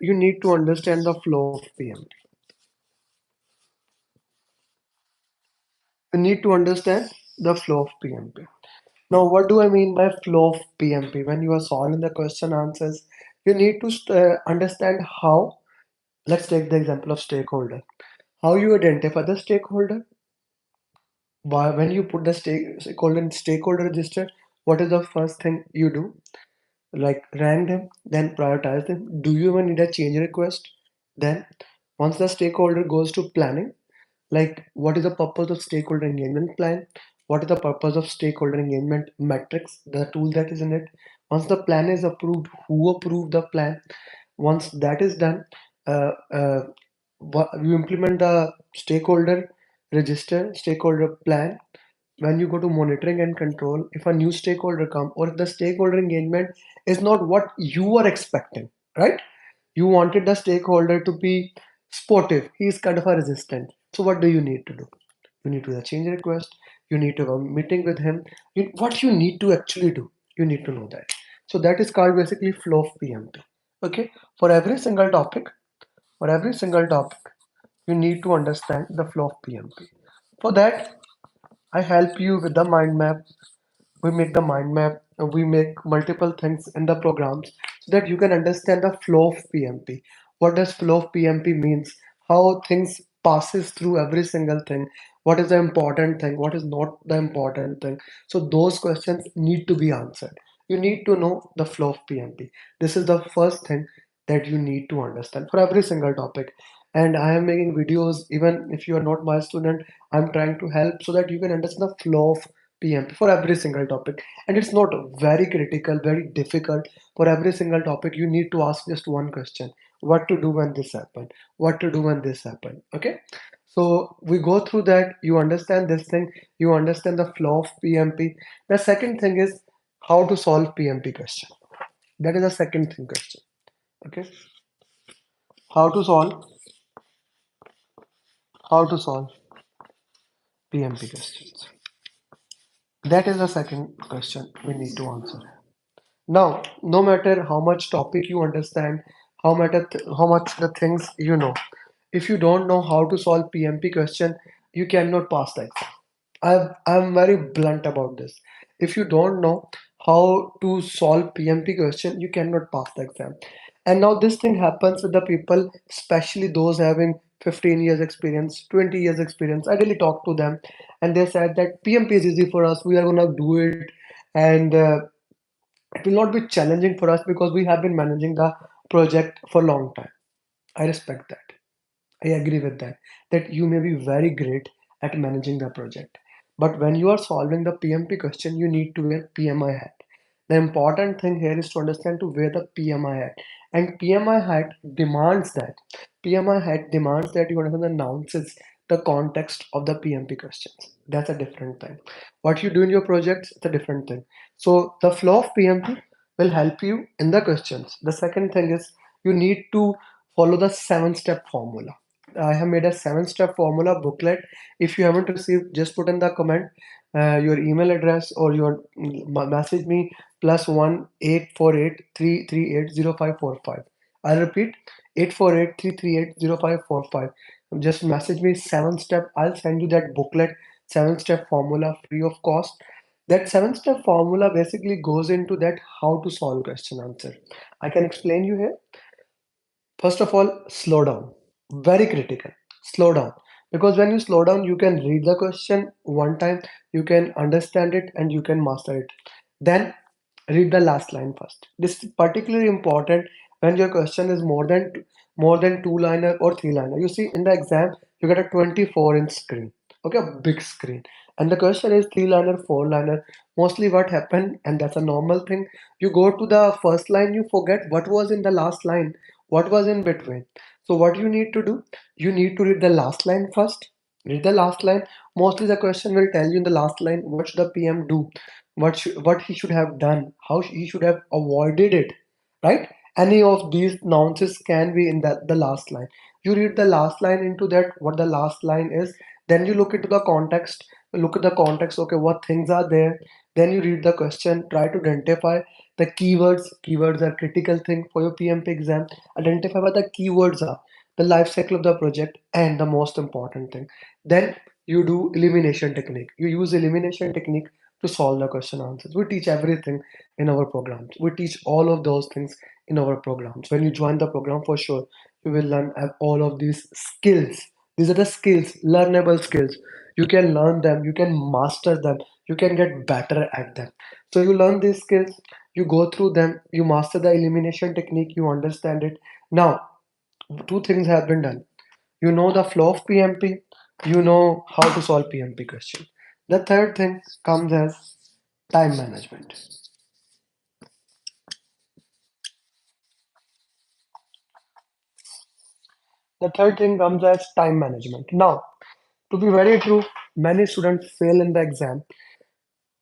you need to understand the flow of PMP. You need to understand the flow of PMP. Now, what do I mean by flow of PMP? When you are solving the question answers, you need to understand how. Let's take the example of stakeholder. How you identify the stakeholder? Why, when you put the stakeholder in stakeholder register, what is the first thing you do? Like rank them, then prioritize them. Do you even need a change request? Then, once the stakeholder goes to planning, like what is the purpose of stakeholder engagement plan? What is the purpose of stakeholder engagement metrics, the tool that is in it? Once the plan is approved, who approved the plan? Once that is done, uh, uh, you implement the stakeholder register, stakeholder plan. When you go to monitoring and control, if a new stakeholder come or if the stakeholder engagement is not what you are expecting, right? You wanted the stakeholder to be sportive. He is kind of a resistant. So what do you need to do? You need to do a change request. You need to have a meeting with him. What you need to actually do, you need to know that. So that is called basically flow of PMP. Okay. For every single topic, you need to understand the flow of PMP. For that, I help you with the mind map. We make the mind map. We make multiple things in the programs so that you can understand the flow of PMP. What does flow of PMP means? How things passes through every single thing. What is the important thing? What is not the important thing? So those questions need to be answered. You need to know the flow of PMP. This is the first thing that you need to understand for every single topic. And I am making videos, even if you are not my student, I'm trying to help so that you can understand the flow of PMP for every single topic. And it's not very critical, very difficult. For every single topic, you need to ask just one question: what to do when this happened? What to do when this happened? Okay. So we go through that. You understand this thing. You understand the flow of PMP. The second thing is how to solve PMP question. That is the second thing question. Okay. How to solve how to solve PMP questions. That is the second question we need to answer. Now, no matter how much topic you understand, how much the things you know, if you don't know how to solve PMP question, you cannot pass the exam. I'm very blunt about this. If you don't know how to solve PMP question, you cannot pass the exam. And now this thing happens with the people, especially those having 15 years experience, 20 years experience. I really talked to them, and they said that PMP is easy for us. We are gonna do it, and it will not be challenging for us because we have been managing the project for a long time. I respect that. I agree with that. That you may be very great at managing the project. But when you are solving the PMP question, you need to wear PMI hat. The important thing here is to understand to wear the PMI hat. And PMI hat demands that. PMI hat demands that you understand the nuances, the context of the PMP questions. That's a different thing. What you do in your projects, it's a different thing. So the flow of PMP will help you in the questions. The second thing is you need to follow the 7-step formula. I have made a 7-step formula booklet. If you haven't received, just put in the comment your email address or your message me +1-848-338-0545. I'll repeat 848-338-0545. Just message me 7-step. I'll send you that booklet, 7-step formula free of cost. That 7-step formula basically goes into that how to solve question answer. I can explain you here. First of all, slow down. Very critical. Slow down. Because when you slow down, you can read the question one time, you can understand it, and you can master it. Then read the last line first. This is particularly important when your question is more than two-liner or three-liner. You see, in the exam, you get a 24-inch screen. Okay, a big screen. And the question is three-liner, four-liner. Mostly what happened, and that's a normal thing, you go to the first line, you forget what was in the last line, what was in between. So what you need to do, you need to read the last line first. Read the last line. Mostly the question will tell you in the last line what should the PM do, what he should have done, how he should have avoided it, right? Any of these nuances can be in the last line. You read the last line into that what the last line is, then you look into the context, look at the context, okay, what things are there, then you read the question, try to identify, The keywords are critical thing for your PMP exam. Identify what the keywords are, the life cycle of the project, and the most important thing. Then you do elimination technique. You use elimination technique to solve the question answers. We teach everything in our programs. We teach all of those things in our programs. When you join the program, for sure, you will learn all of these skills. These are the skills, learnable skills. You can learn them, you can master them, you can get better at them. So you learn these skills, you go through them, you master the elimination technique, you understand it. Now, two things have been done. You know the flow of PMP, you know how to solve PMP question. The third thing comes as time management. The third thing comes as time management. Now, to be very true, many students fail in the exam.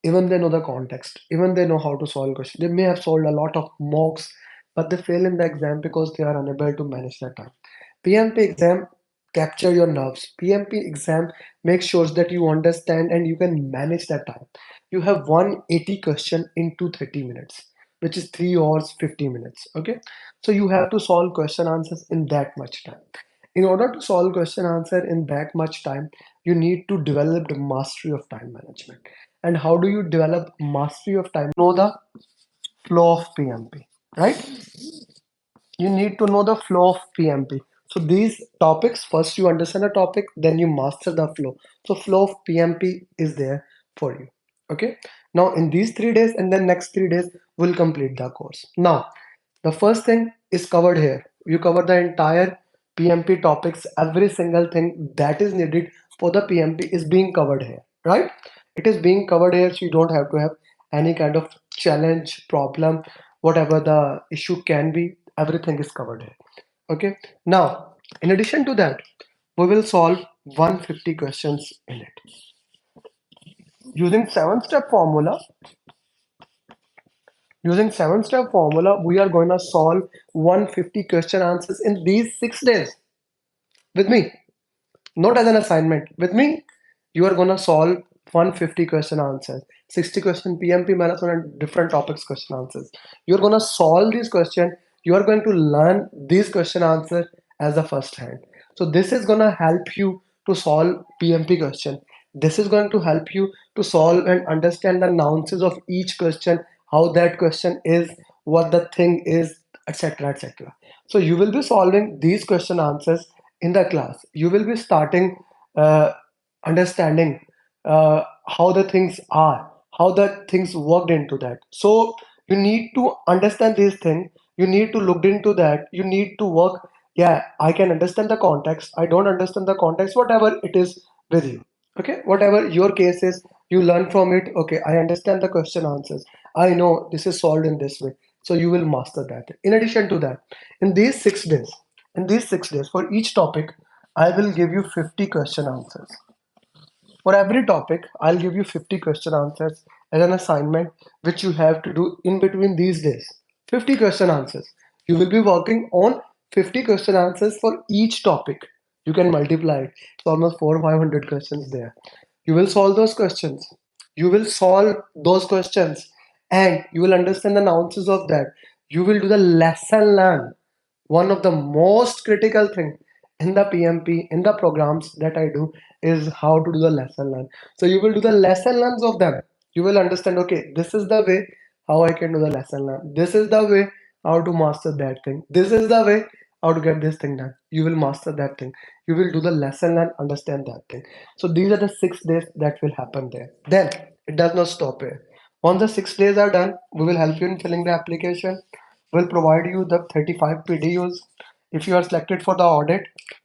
Even they know the context, even they know how to solve questions. They may have solved a lot of mocks, but they fail in the exam because they are unable to manage their time. PMP exam capture your nerves. PMP exam makes sure that you understand and you can manage that time. You have 180 question in 230 minutes, which is 3 hours 50 minutes. Okay, so you have to solve question answers in that much time. In order to solve question answer in that much time, you need to develop the mastery of time management. And how do you develop mastery of time? Know the flow of PMP, right? You need to know the flow of PMP. So these topics, first you understand the topic, then you master the flow. So flow of PMP is there for you. Okay. Now in these 3 days and then next 3 days, we'll complete the course. Now the first thing is covered here. You cover the entire PMP topics. Every single thing that is needed for the PMP is being covered here, right? It is being covered here, so you don't have to have any kind of challenge, problem, whatever the issue can be. Everything is covered here. Okay. Now, in addition to that, we will solve 150 questions in it. Using seven-step formula, we are going to solve 150 question answers in these 6 days with me, not as an assignment. With me, you are going to solve 150 question answers, 60 question PMP marathon and different topics question answers. You're going to solve these questions. You are going to learn these question answers as a first hand. So this is going to help you to solve PMP question. This is going to help you to solve and understand the nuances of each question, how that question is, what the thing is, etc. etc. So you will be solving these question answers in the class. You will be starting uh, understanding how the things are, how the things worked into that. So you need to understand these things. You need to look into that. You need to work. Yeah, I can understand the context. I don't understand the context. Whatever it is with you. Okay, whatever your case is, you learn from it. Okay, I understand the question answers. I know this is solved in this way. So you will master that. In addition to that, in these 6 days, for each topic, I will give you 50 question answers. For every topic, I'll give you 50 question answers as an assignment, which you have to do in between these days. 50 question answers. You will be working on 50 question answers for each topic. You can multiply it. It's almost 4 or 500 questions there. You will solve those questions. You will solve those questions and you will understand the nuances of that. You will do the lesson learn. One of the most critical thing in the PMP, in the programs that I do, is how to do the lesson learn. So you will do the lesson learns of them. You will understand, okay, this is the way how I can do the lesson learn. This is the way how to master that thing. This is the way how to get this thing done. You will master that thing. You will do the lesson learn, understand that thing. So these are the 6 days that will happen there. Then it does not stop here. Once the 6 days are done, we will help you in filling the application. We'll provide you the 35 PDUs. If you are selected for the audit,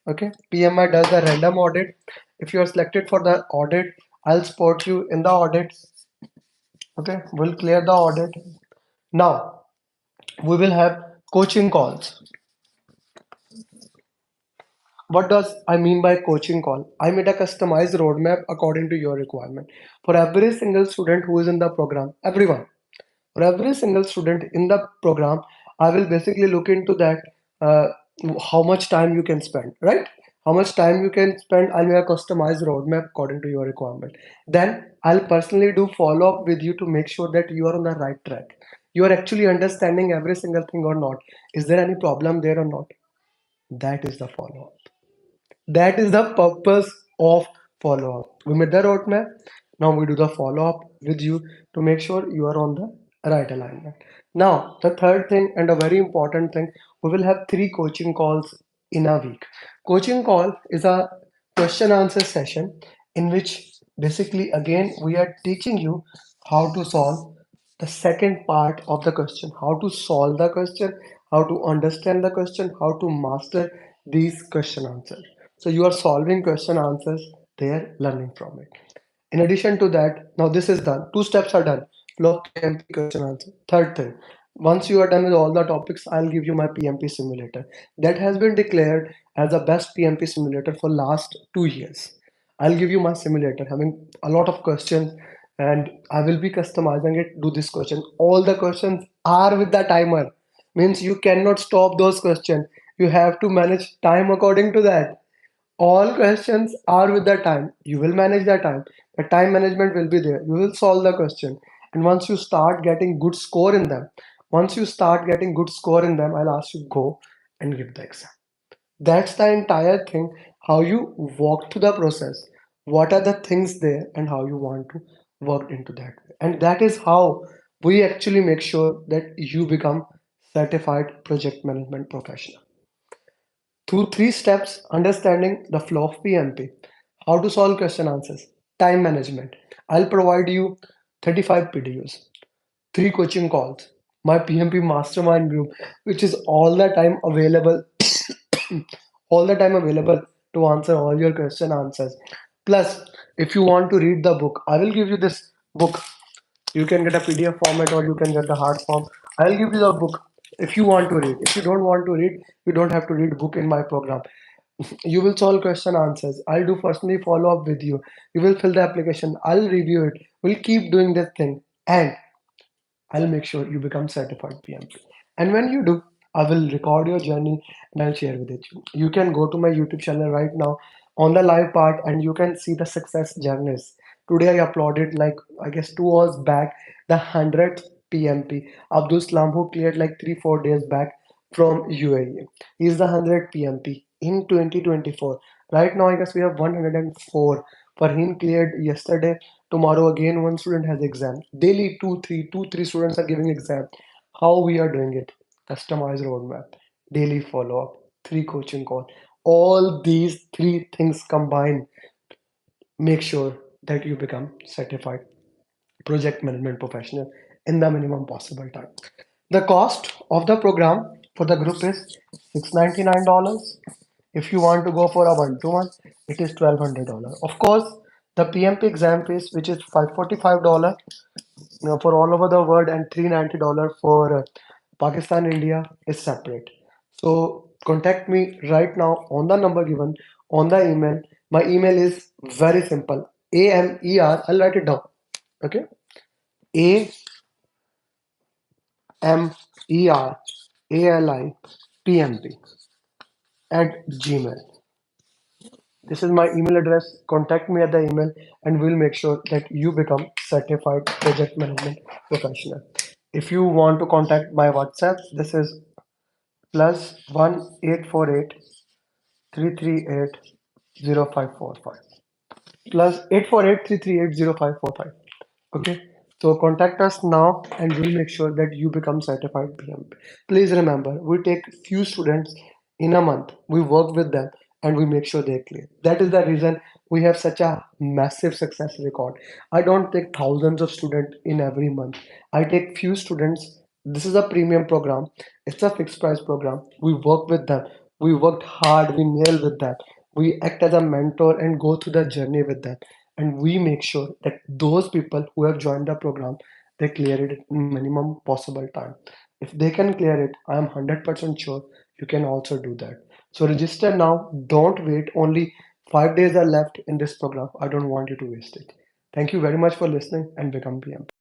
okay, PMI does the random audit. If you are selected for the audit, I'll support you in the audit. Okay, we'll clear the audit. Now we will have coaching calls. What does I mean by coaching call? I made a customized roadmap according to your requirement for every single student who is in the program. Everyone, for every single student in the program, I will basically look into that, uh, how much time you can spend, right? How much time you can spend. I'll make a customized roadmap according to your requirement. Then I'll personally do follow up with you to make sure that you are on the right track. You are actually understanding every single thing or not? Is there any problem there or not? That is the follow up. That is the purpose of follow up. We made the roadmap. Now we do the follow up with you to make sure you are on the right alignment. Now, the third thing and a very important thing, we will have 3 coaching calls in a week. Coaching call is a question answer session in which basically again we are teaching you how to solve the second part of the question, how to solve the question, how to understand the question, how to master these question answers. So you are solving question answers, they are learning from it. In addition to that, now this is done. 2 steps are done. Flow PMP question answer. Third thing, once you are done with all the topics, I'll give you my PMP simulator. That has been declared as the best PMP simulator for last 2 years. I'll give you my simulator having a lot of questions and I will be customizing it to this question. All the questions are with the timer. Means you cannot stop those questions. You have to manage time according to that. All questions are with the time. You will manage the time. The time management will be there. You will solve the question. And once you start getting good score in them, once you start getting good score in them, I'll ask you go and give the exam. That's the entire thing. How you walk through the process. What are the things there and how you want to work into that. And that is how we actually make sure that you become certified project management professional. Through 3 steps, understanding the flow of PMP, how to solve question answers, time management. I'll provide you 35 PDUs, 3 coaching calls, my PMP mastermind group, which is all the time available, all the time available to answer all your question answers. Plus, if you want to read the book, I will give you this book. You can get a PDF format or you can get the hard form. I'll give you the book if you want to read. If you don't want to read, you don't have to read book in my program. You will solve question answers. I'll do personally follow up with you. You will fill the application. I'll review it. We'll keep doing this thing. And I'll make sure you become certified PMP. And when you do, I will record your journey and I'll share with you. You can go to my YouTube channel right now on the live part and you can see the success journeys. Today I uploaded like I guess 2 hours back the 100th PMP. Abdul Salam who cleared like 3-4 days back from UAE. He's the 100th PMP in 2024. Right now I guess we have 104. For him cleared yesterday. Tomorrow again one student has exam. Daily two three students are giving exam. How we are doing it? Customized roadmap, daily follow up, 3 coaching call. All these 3 things combined make sure that you become certified project management professional in the minimum possible time. The cost of the program for the group is $699. If you want to go for a one-to-one, it is $1,200. Of course, the PMP exam fees, which is $545 for all over the world and $390 for Pakistan, India, is separate. So contact me right now on the number given on the email. My email is very simple. AMER, I'll write it down. Okay. AMERALIPMP at Gmail. This is my email address. Contact me at the email and we'll make sure that you become certified project management professional. If you want to contact my WhatsApp, this is +1-848-338-0545. +848-338-0545. Okay. So contact us now and we'll make sure that you become certified PMP. Please remember, we take few students in a month. We work with them and we make sure they clear. That is the reason we have such a massive success record. I don't take thousands of students in every month. I take few students. This is a premium program. It's a fixed price program. We work with them. We worked hard. We nail with them. We act as a mentor and go through the journey with them, and we make sure that those people who have joined the program, they clear it in minimum possible time. If they can clear it, I am 100% sure you can also do that. So register now, don't wait. Only 5 days are left in this program. I don't want you to waste it. Thank you very much for listening and become PM.